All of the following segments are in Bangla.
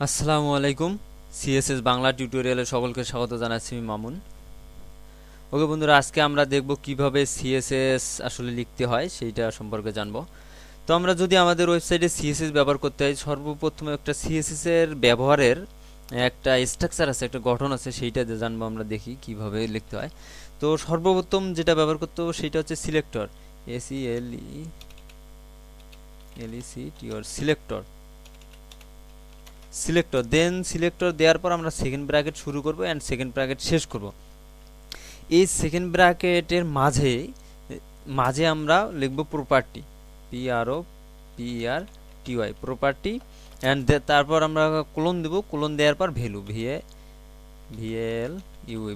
আসসালামু আলাইকুম। সিএসএস বাংলা টিউটোরিয়ালে সকলকে স্বাগত জানাচ্ছি আমি মামুন। ওকে বন্ধুরা, আজকে আমরা দেখব কিভাবে সিএসএস আসলে লিখতে হয় সেইটা সম্পর্কে জানবো। তো আমরা যদি আমাদের ওয়েবসাইটে সিএসএস ব্যবহার করতে হয়, সর্বপ্রথমে একটা সিএসএস এর ব্যবহারের একটা স্ট্রাকচার আছে, একটা গঠন আছে, সেইটা জানবো। আমরা দেখি কিভাবে লিখতে হয়। তো সর্বপ্রথম যেটা ব্যবহার করতে হবে সেটা হচ্ছে সিলেক্টর। SELECTOR সিলেক্টর দেন সিলেক্টর দেওয়ার পর আমরা সেকেন্ড ব্র্যাকেট শুরু করব অ্যান্ড সেকেন্ড ব্র্যাকেট শেষ করব। এই সেকেন্ড ব্র্যাকেটের মাঝে মাঝে আমরা লিখব প্রপার্টি, PROPERTY প্রপার্টি, অ্যান্ড তারপর আমরা কোলন দেব। কোলন দেওয়ার পর ভ্যালু,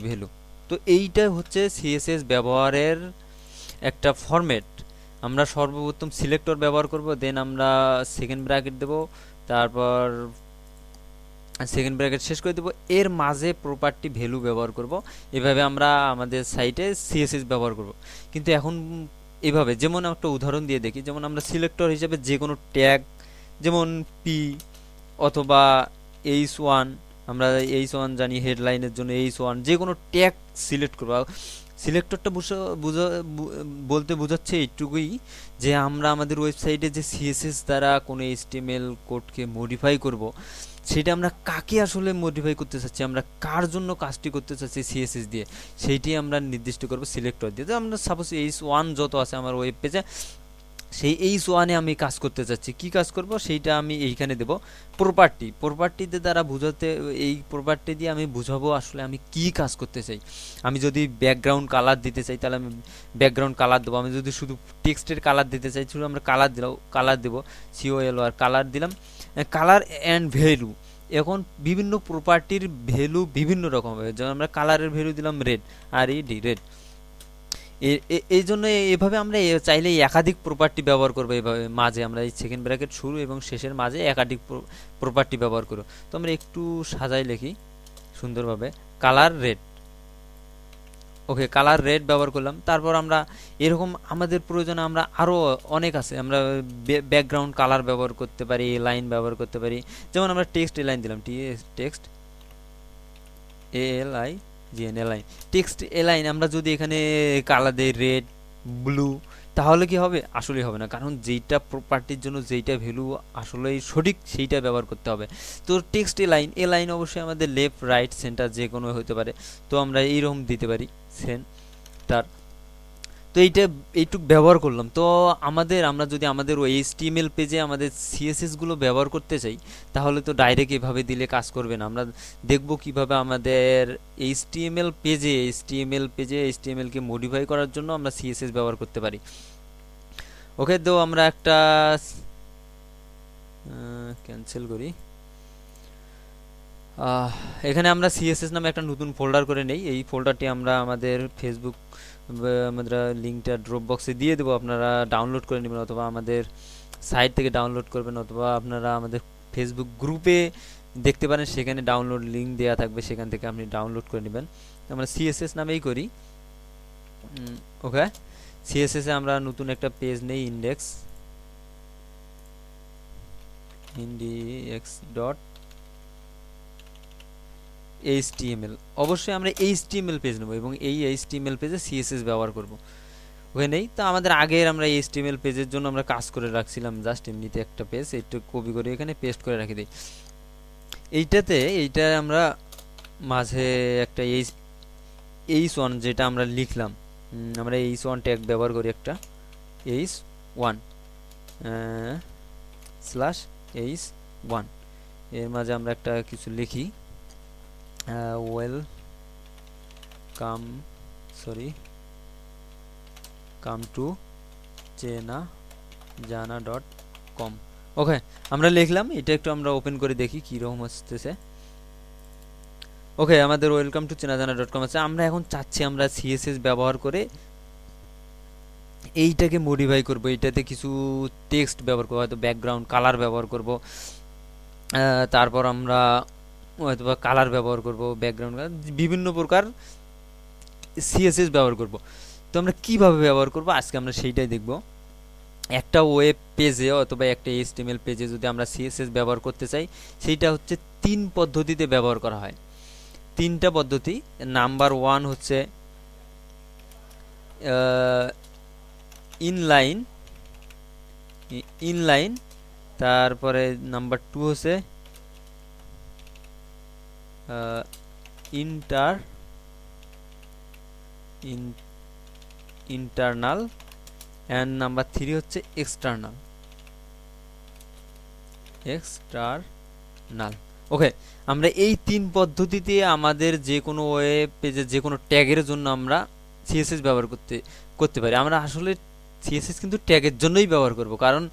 ভ্যালু। তো এইটা হচ্ছে সিএসএস ব্যবহারের একটা ফরম্যাট। আমরা সর্বপ্রথম সিলেক্টর ব্যবহার করব, দেন আমরা সেকেন্ড ব্র্যাকেট দেব, তারপর সেকেন্ড ব্র্যাকেট শেষ করে দেবো, এর মাঝে প্রপার্টি ভ্যালু ব্যবহার করব। এভাবে আমরা আমাদের সাইটে সিএসএস ব্যবহার করব। কিন্তু এখন এভাবে, যেমন একটা উদাহরণ দিয়ে দেখি, যেমন আমরা সিলেক্টর হিসেবে যে কোনো ট্যাগ, যেমন পি অথবা H1, আমরা H1 জানি হেডলাইনের জন্য H1, যে কোনো ট্যাগ সিলেক্ট করব। সিলেক্টরটা বলতে বোঝাচ্ছে এইটুকুই যে আমরা আমাদের ওয়েবসাইটে যে সিএসএস দ্বারা কোনো এইচটিএমএল কোডকে মডিফাই করব, সেটা আমরা কাকে আসলে মডিফাই করতে চাচ্ছি, আমরা কার জন্য কাজটি করতে চাচ্ছি সিএসএস দিয়ে, সেইটি আমরা নির্দিষ্ট করব সিলেক্টর দিয়ে। তো আমরা সাপোজ H1 যত আছে আমার ওয়েব পেজে, সেই H1-এ আমি কাজ করতে চাচ্ছি। কি কাজ করব সেইটা আমি এইখানে দেব প্রপার্টিতে দ্বারা বুঝাতে, এই প্রপার্টি দিয়ে আমি বুঝাবো আসলে আমি কি কাজ করতে চাই। আমি যদি ব্যাকগ্রাউন্ড কালার দিতে চাই তাহলে আমি ব্যাকগ্রাউন্ড কালার দেবো। আমি যদি শুধু টেক্সটের কালার দিতে চাই, শুধু আমরা কালার দেবো, COLOR কালার দিলাম। কালার অ্যান্ড ভ্যালু, এখন বিভিন্ন প্রপার্টির ভ্যালু বিভিন্ন রকম হবে। যেমন আমরা কালারের ভ্যালু দিলাম রেড, রেড। এই জন্য এভাবে আমরা চাইলে একাধিক প্রপার্টি ব্যবহার করবো। এভাবে মাঝে আমরা এই সেকেন্ড ব্র্যাকেট শুরু এবং শেষের মাঝে একাধিক প্রপার্টি ব্যবহার করব। তো আমরা একটু সাজাই লিখি সুন্দরভাবে, কালার রেড। ওকে, কালার রেড ব্যবহার করলাম। তারপর আমরা এরকম আমাদের প্রয়োজনে আমরা আরও অনেক আছে, আমরা ব্যাকগ্রাউন্ড কালার ব্যবহার করতে পারি, লাইন ব্যবহার করতে পারি। যেমন আমরা টেক্সট লাইন দিলাম, টেক্সট ALIGN টেক্সট এলাইন। আমরা যদি এখানে কালার দেই রেড, ব্লু, তাহলে কি হবে? আসলেই হবে না, কারণ যেইটা প্রপার্টির জন্য যেইটা ভ্যালু আসলেই সঠিক সেইটা ব্যবহার করতে হবে। তো টেক্সট এলাইন অবশ্যই আমাদের লেফট, রাইট, সেন্টার যে কোনো হতে পারে। তো আমরা এইরকম দিতে পারি, সেন্টার। তো এইটুক ব্যবহার করলাম। তো আমরা যদি আমাদের ওই HTML পেজে আমাদের সিএসএস গুলো ব্যবহার করতে চাই, তাহলে তো ডাইরেক্ট এভাবে দিলে কাজ করবে না। আমরা দেখব কিভাবে আমাদের HTML কে মডিফাই করার জন্য আমরা সিএসএস ব্যবহার করতে পারি। ওকে, তো আমরা একটা ক্যান্সেল করি। এখানে আমরা সিএসএস নামে একটা নতুন ফোল্ডার করে নেই। এই ফোল্ডারটি আমরা আমাদের ফেসবুক, আমরা লিঙ্কটা ড্রপ বক্সে দিয়ে দেবো, আপনারা ডাউনলোড করে নেবেন, অথবা আমাদের সাইট থেকে ডাউনলোড করবেন, অথবা আপনারা আমাদের ফেসবুক গ্রুপে দেখতে পারেন, সেখানে ডাউনলোড লিঙ্ক দেওয়া থাকবে, সেখান থেকে আপনি ডাউনলোড করে নেবেন। আমরা সিএসএস নামেই করি। ওকে, সিএসএস এ আমরা নতুন একটা পেজ নেই, index ডট HTML। অবশ্যই আমরা HTML পেজ নেব এবং এই HTML পেজে CSS ব্যবহার করব। ওকে নেই, তো আমাদের আগের আমরা HTML পেজের জন্য আমরা কাজ করে রাখছিলাম জাস্ট এমনিতে একটা পেজ, একটু কপি করে এখানে পেস্ট করে রাখি দিই। এইটা আমরা মাঝে একটা H1 যেটা আমরা লিখলাম, আমরা H1 ট্যাগ ব্যবহার করি, একটা H1 /H1, এর মাঝে আমরা একটা কিছু লিখি, welcome to jana.com। ওকে, আমরা লিখলাম, এটা একটু আমরা ওপেন করে দেখি কি রকম আসতেছে। ওকে, আমাদের ওয়েলকাম টু jana.com আছে। আমরা এখন চাচ্ছি আমরা সিএসএস ব্যবহার করে এইটাকে মডিফাই করব, এইটাতে কিছু টেক্সট ব্যবহার করব, হয়তো ব্যাকগ্রাউন্ড কালার ব্যবহার করব, তারপর আমরা হয়তো কালার ব্যবহার করব, ব্যাকগ্রাউন্ড বিভিন্ন প্রকার সিএসএস ব্যবহার করব। তো আমরা কিভাবে ব্যবহার করব আজকে আমরা সেইটাই দেখব। একটা ওয়েব পেজে অথবা একটা এইচটিএমএল পেজে যদি আমরা সিএসএস ব্যবহার করতে চাই, সেইটা হচ্ছে 3 পদ্ধতিতে ব্যবহার করা হয়। 3টা পদ্ধতি। নাম্বার 1 হচ্ছে ইনলাইন, তারপরে নাম্বার 2 হচ্ছে ইন্টারনাল, অ্যান্ড নাম্বার 3 হচ্ছে এক্সটার্নাল। ওকে, আমরা এই 3 পদ্ধতিতে আমাদের যে কোনো ওয়েব পেজে যে কোনো ট্যাগের জন্য আমরা সিএসএস ব্যবহার করতে পারি। আমরা আসলে সিএসএস কিন্তু ট্যাগের জন্যই ব্যবহার করব, কারণ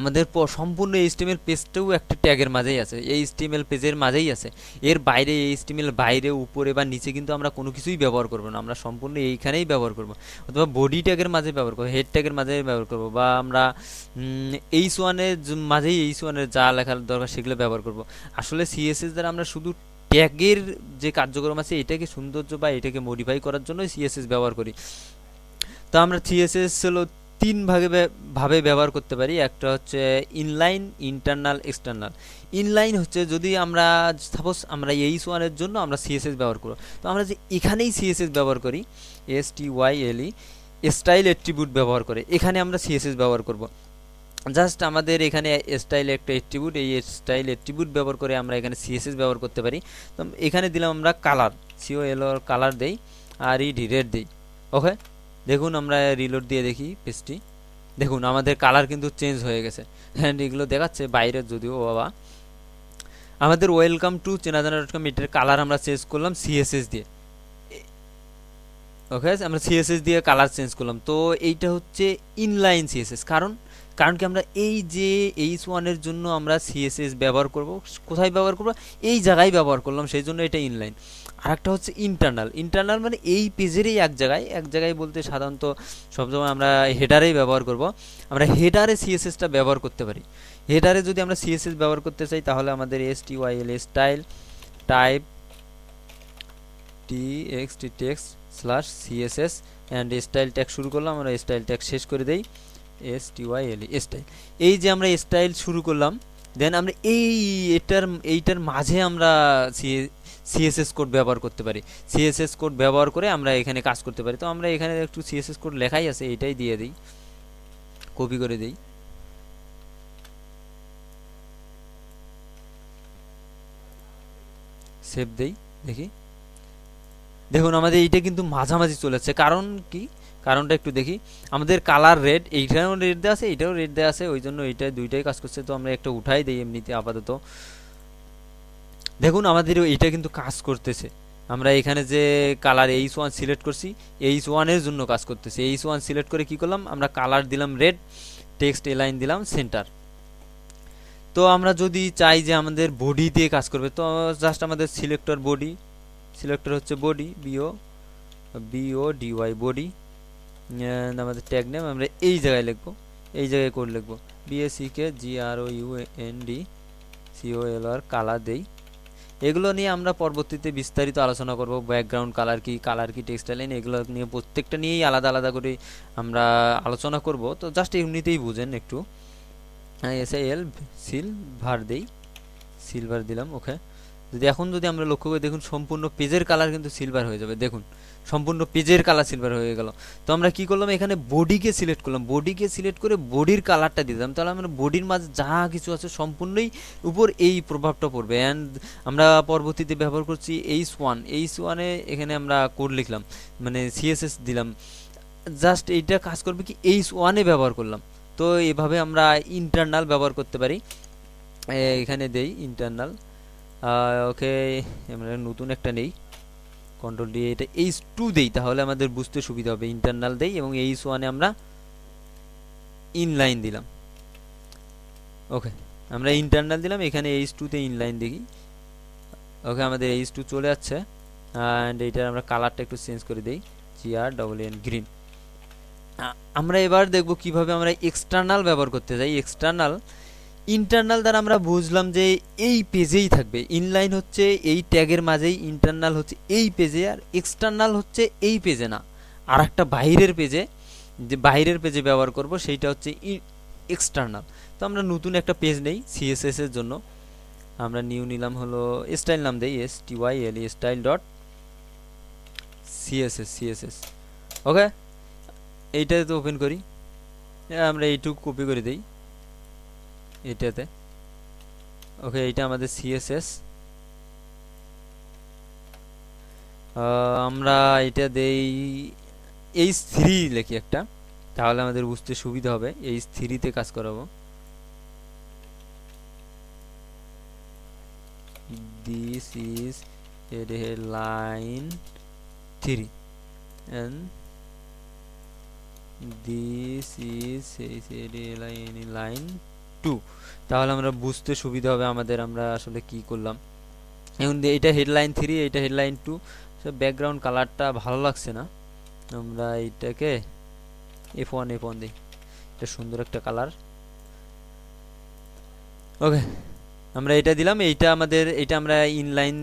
আমাদের সম্পূর্ণ এইচটিএমএল পেজটাও একটা ট্যাগের মাঝেই আছে, এইচটিএমএল পেজের মাঝেই আছে। এর বাইরে এইচটিএমএল বাইরে উপরে বা নিচে কিন্তু আমরা কোনো কিছুই ব্যবহার করব না, আমরা সম্পূর্ণ এইখানেই ব্যবহার করব, অথবা বডি ট্যাগের মাঝে ব্যবহার করবো, হেড ট্যাগের মাঝে ব্যবহার করব, বা আমরা H1-এর মাঝেই H1-এর যা লেখার দরকার সেগুলো ব্যবহার করব। আসলে সিএসএস দ্বারা আমরা শুধু ট্যাগের যে কার্যক্রম আছে এটাকে সৌন্দর্য বা এটাকে মডিফাই করার জন্য সিএসএস ব্যবহার করি। তো আমরা সিএসএস হলো 3 ভাবে ব্যবহার করতে পারি। একটা হচ্ছে ইনলাইন, ইন্টারনাল, এক্সটার্নাল। ইনলাইন হচ্ছে যদি আমরা সাপোজ আমরা H1-এর জন্য আমরা সিএসএস ব্যবহার করব, তো আমরা যে এখানেই সিএসএস ব্যবহার করি, STYLE, স্টাইল অ্যাট্রিবিউট ব্যবহার করে এখানে আমরা সিএসএস ব্যবহার করব। জাস্ট আমাদের এখানে স্টাইল একটা অ্যাট্রিবিউট, এই স্টাইল অ্যাট্রিবিউট ব্যবহার করে আমরা এখানে সিএসএস ব্যবহার করতে পারি। তো এখানে দিলাম আমরা কালার, COLOR কালার দেই, আর রেড দেই। ওকে, দেখুন আমরা রিলোড দিয়ে দেখি পেজটি, দেখুন আমাদের কালার কিন্তু চেঞ্জ হয়ে গেছে, অ্যান্ড এগুলো দেখাচ্ছে বাইরে যদিও বাবা। আমাদের ওয়েলকাম টু চেনাজানা.com এটার কালার আমরা চেঞ্জ করলাম সিএসএস দিয়ে। ওকে, আমরা সিএসএস দিয়ে কালার চেঞ্জ করলাম। তো এইটা হচ্ছে ইনলাইন সিএসএস। কারণ কি আমরা এই যে H1-এর জন্য আমরা সিএসএস ব্যবহার করব, কোথায় ব্যবহার করব, এই জায়গায় ব্যবহার করলাম, সেই জন্য এটা ইনলাইন। আর একটা হচ্ছে ইন্টারনাল মানে এই পেজেরই এক জায়গায় বলতে সাধারণত সবসময় আমরা হেডারেই ব্যবহার করব। আমরা হেডারে সিএসএসটা ব্যবহার করতে পারি। হেডারে যদি আমরা সিএসএস ব্যবহার করতে চাই তাহলে আমাদের STYL style type txt text /css and style tag শুরু করলাম, আমরা স্টাইল ট্যাগ শেষ করে দেই STYLE স্টাইল। এই যে আমরা স্টাইল শুরু করলাম, দেন আমরা এইটার মাঝে আমরা সিএসএস কোড ব্যবহার করতে পারি। সিএসএস কোড ব্যবহার করে আমরা এখানে কাজ করতে পারি। তো আমরা এখানে একটু সিএসএস কোড লেখাই আছে, এটাই দিয়ে দিই, কপি করে দিই, সেভ দেই, দেখি দেখুন আমাদের এইটা কিন্তু মাঝামাঝি চলেছে। কারণ কি, কারণটা একটু দেখি। আমাদের কালার রেড, এইটাও রেড দেওয়া আছে, এইটাও রেড দেওয়া আছে, ওই জন্য এইটা দুইটাই কাজ করছে। তো আমরা একটা উঠাই দিই এমনিতে আপাতত। দেখুন আমাদের এইটা কিন্তু কাজ করতেছে। আমরা এখানে যে কালার H1 সিলেক্ট করছি, H1-এর জন্য কাজ করতেছে। H1 সিলেক্ট করে কি করলাম, আমরা কালার দিলাম রেড, টেক্সট এলাইন দিলাম সেন্টার। তো আমরা যদি চাই যে আমাদের বডি দিয়ে কাজ করবে, তো জাস্ট আমাদের সিলেক্টর হচ্ছে বডি, BODY বডি, আমাদের ট্যাগ নেম আমরা এই জায়গায় লিখবো, এই জায়গায় কোড লিখবো, BACKGROUND কালার দেই। এগুলো নিয়ে আমরা পরবর্তীতে বিস্তারিত আলোচনা করব। ব্যাকগ্রাউন্ড কালার কি টেক্সট লাইন, এগুলো নিয়ে প্রত্যেকটা নিয়েই আলাদা আলাদা করে আমরা আলোচনা করব। তো জাস্ট এমনিতেই বুঝেন একটু। SIL সিলভার দেই, সিলভার দিলাম। ওকে, এখন যদি আমরা লক্ষ্য করি, দেখুন সম্পূর্ণ পেজের কালার কিন্তু সিলভার হয়ে যাবে। দেখুন সম্পূর্ণ পেজের কালার সিলভার হয়ে গেল। তো আমরা কি করলাম, এখানে বডিকে সিলেক্ট করলাম, বডিকে সিলেক্ট করে বডির কালারটা দিলাম। তাহলে আমরা বডির মাঝে যা কিছু আছে সম্পূর্ণই উপর এই প্রভাবটা পড়বে। অ্যান্ড আমরা পরবর্তীতে ব্যবহার করছি H1-এ এখানে আমরা কোড লিখলাম, মানে সিএসএস দিলাম। জাস্ট এইটা কাজ করবে কি, H1-এ ব্যবহার করলাম। তো এভাবে আমরা ইন্টারনাল ব্যবহার করতে পারি। এখানে দেই ইন্টারনাল। ওকে, আমরা নতুন একটা নেই, কন্ট্রোল দিয়ে এটা H2 দেই, তাহলে আমাদের বুঝতে সুবিধা হবে। ইন্টারনাল দেই এবং H1-এ আমরা ইনলাইন দিলাম। ওকে, আমরা ইন্টারনাল দিলাম, এখানে H2-তে ইনলাইন দেখি। ওকে, আমাদের H2 চলে যাচ্ছে। অ্যান্ড এইটার আমরা কালারটা একটু চেঞ্জ করে দেই, GRNN গ্রিন। আমরা এবার দেখব কিভাবে আমরা এক্সটার্নাল ব্যবহার করতে যাই। ইন্টারনাল দ্বারা আমরা বুঝলাম যে এই পেজেই থাকবে। ইনলাইন হচ্ছে এই ট্যাগের মাঝেই, ইন্টারনাল হচ্ছে এই পেজে, আর এক্সটার্নাল হচ্ছে এই পেজে না, আর একটা বাইরের পেজে। যে বাইরের পেজে ব্যবহার করব সেইটা হচ্ছে এক্সটার্নাল। তো আমরা নতুন একটা পেজ নেই সিএসএস এর জন্য, আমরা নিউ নিলাম হলো স্টাইল নাম দেই STYLE স্টাইল ডট সিএসএস। ওকে, এইটাতে তো ওপেন করি, আমরা এইটুকু কপি করে দেই এটাতে। ওকে, এইটা আমাদের সিএসএস। আমরা এটা দেই H3 লিখি একটা, তাহলে আমাদের বুঝতে সুবিধা হবে। H3 তে কাজ করাবো। This is line 3 and this is line 2, তাহলে আমরা বুঝতে সুবিধা হবে আমাদের আমরা আসলে কি করলাম। এখন এইটা হেডলাইন 3, এইটা হেডলাইন 2। ব্যাকগ্রাউন্ড কালারটা ভালো লাগছে না, আমরা এইটাকে F1 দিই, এটা সুন্দর একটা কালার। ওকে, আমরা এটা দিলাম। এইটা আমাদের, এটা আমরা ইনলাইন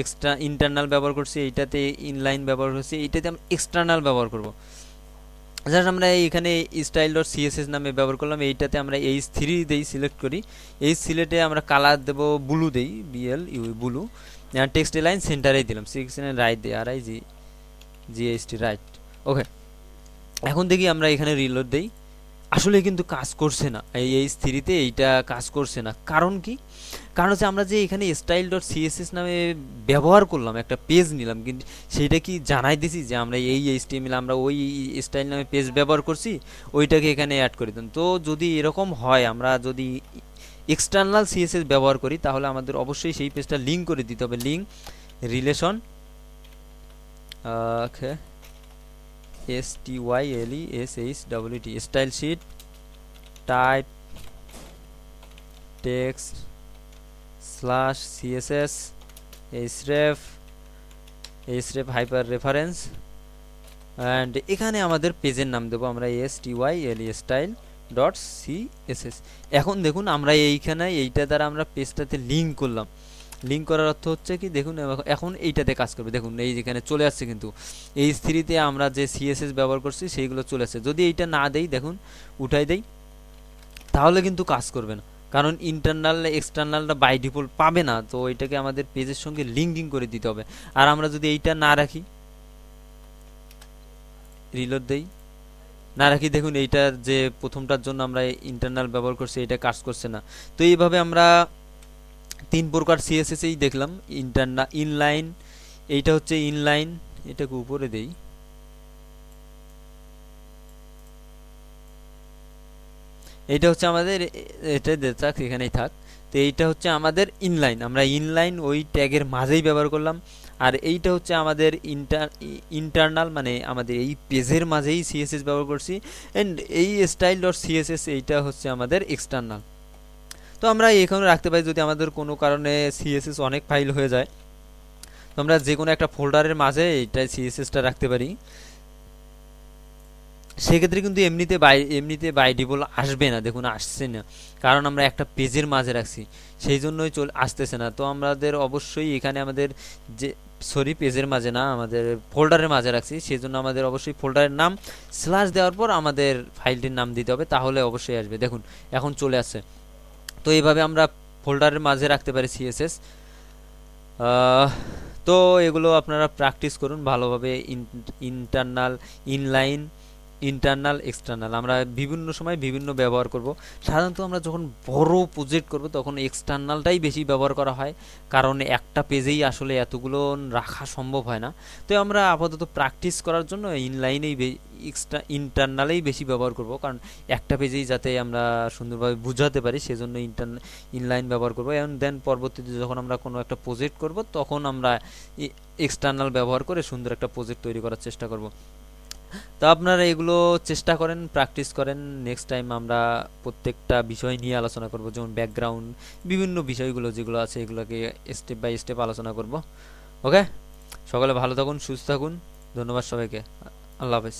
এক্সট্রা ইন্টারনাল ব্যবহার করছি, এইটাতে ইনলাইন ব্যবহার করছি, এইটাতে আমরা এক্সটার্নাল ব্যবহার করব। জাস্ট আমরা এখানে স্টাইল ডট সিএসএস নামে ব্যবহার করলাম। এইটাতে আমরা H3 দেই, সিলেক্ট করি। এই সিলেক্টে আমরা কালার দেব ব্লু দেই, BLU ব্লু। টেক্সট লাইন সেন্টারেই দিলাম, 6 রাইট দেই, RIGHT রাইট। ওকে, এখন দেখি আমরা এখানে রিলোড দেই, আসলে কিন্তু কাজ করছে না। এই H3 তে এইটা কাজ করছে না। কারণ কি? কারণ হচ্ছে আমরা যে এখানে স্টাইল ডট সিএসএস নামে ব্যবহার করলাম, একটা পেজ নিলাম, কিন্তু সেইটা কি জানাই দিছি যে আমরা এই HTML আমরা ওই স্টাইল নামে পেজ ব্যবহার করছি, ওইটাকে এখানে অ্যাড করে দিন। তো যদি এরকম হয়, আমরা যদি এক্সটার্নাল সিএসএস ব্যবহার করি, তাহলে আমাদের অবশ্যই সেই পেজটা লিঙ্ক করে দিতে হবে। Link relation STYLESHWT style sheet type text slash CSS href hyper reference, and এখানে আমাদের পেজের নাম দেবো আমরা STYLE স্টাইল ডট CSS। এখন দেখুন আমরা এইখানে এইটা দ্বারা আমরা পেজটাতে লিঙ্ক করলাম। লিঙ্ক করার অর্থ হচ্ছে কি, দেখুন এখন এইটাতে কাজ করবে। দেখুন এই যেখানে চলে আসছে, কিন্তু H3 তে আমরা যে CSS ব্যবহার করছি সেইগুলো চলে আসছে। যদি এইটা না দেই, দেখুন উঠাই দেই, তাহলে কিন্তু কাজ করবে না, কারণ ইন্টারনাল এক্সটার্নালটা বাই ডিফল্ট পাবে না। তো এটাকে আমাদের পেজের সঙ্গে লিঙ্কিং করে দিতে হবে। আর আমরা যদি এইটা না রাখি, রিলোড দেই, না রাখি, দেখুন এইটার যে প্রথমটার জন্য আমরা ইন্টারনাল ব্যবহার করছি এটা কাজ করছে না। তো এইভাবে আমরা 3 প্রকার CSS এই দেখলাম। ইন্টারনাল, ইনলাইন, এইটা হচ্ছে ইনলাইন, এটাকে উপরে দেই, এইটা হচ্ছে আমাদের, এটা থাক এখানেই থাক। তো এইটা হচ্ছে আমাদের ইনলাইন, আমরা ইনলাইন ওই ট্যাগের মাঝেই ব্যবহার করলাম। আর এইটা হচ্ছে আমাদের ইন্টারনাল, মানে আমাদের এই পেজের মাঝেই CSS ব্যবহার করছি। অ্যান্ড এই স্টাইল ডট CSS এইটা হচ্ছে আমাদের এক্সটার্নাল। তো আমরা এখানে রাখতে পারি, যদি আমাদের কোনো কারণে CSS অনেক ফাইল হয়ে যায়, তো আমরা যে কোনো একটা ফোল্ডারের মাঝে এইটা CSSটা রাখতে পারি। সেক্ষেত্রে কিন্তু এমনিতে বাই ডিফল্ট আসবে না, দেখুন আসছে না, কারণ আমরা একটা পেজের মাঝে রাখছি, সেই জন্যই আসতেছে না। তো আমাদের অবশ্যই এখানে আমাদের যে, সরি পেজের মাঝে না, আমাদের ফোল্ডারের মাঝে রাখছি, সেই জন্য আমাদের অবশ্যই ফোল্ডারের নাম স্ল্যাশ দেওয়ার পর আমাদের ফাইলটির নাম দিতে হবে, তাহলে অবশ্যই আসবে। দেখুন এখন চলে আসছে। তো এইভাবে আমরা ফোল্ডারের মাঝে রাখতে পারি CSS। তো এগুলো আপনারা প্র্যাকটিস করুন ভালোভাবে। ইন্টারনাল, ইনলাইন, ইন্টারনাল, এক্সটার্নাল আমরা বিভিন্ন সময় বিভিন্ন ব্যবহার করব। সাধারণত আমরা যখন বড় প্রজেক্ট করব তখন এক্সটার্নালটাই বেশি ব্যবহার করা হয়, কারণ একটা পেজেই আসলে এতগুলো রাখা সম্ভব হয় না। তো আমরা আপাতত প্র্যাকটিস করার জন্য ইন্টারনালেই বেশি ব্যবহার করব, কারণ একটা পেজেই যাতে আমরা সুন্দরভাবে বুঝাতে পারি, সেজন্য ইনলাইন ব্যবহার করব। এবং দেন পরবর্তীতে যখন আমরা কোনো একটা প্রজেক্ট করব, তখন আমরা এক্সটার্নাল ব্যবহার করে সুন্দর একটা প্রজেক্ট তৈরি করার চেষ্টা করব। তো আপনারা এগুলো চেষ্টা করেন, প্র্যাকটিস করেন। নেক্সট টাইম আমরা প্রত্যেকটা বিষয় নিয়ে আলোচনা করব, যেমন ব্যাকগ্রাউন্ড, বিভিন্ন বিষয়গুলো যেগুলো আছে এগুলোকে স্টেপ বাই স্টেপ আলোচনা করব। ওকে, সকলে ভালো থাকুন, সুস্থ থাকুন, ধন্যবাদ সবাইকে, আল্লাহ হাফেজ।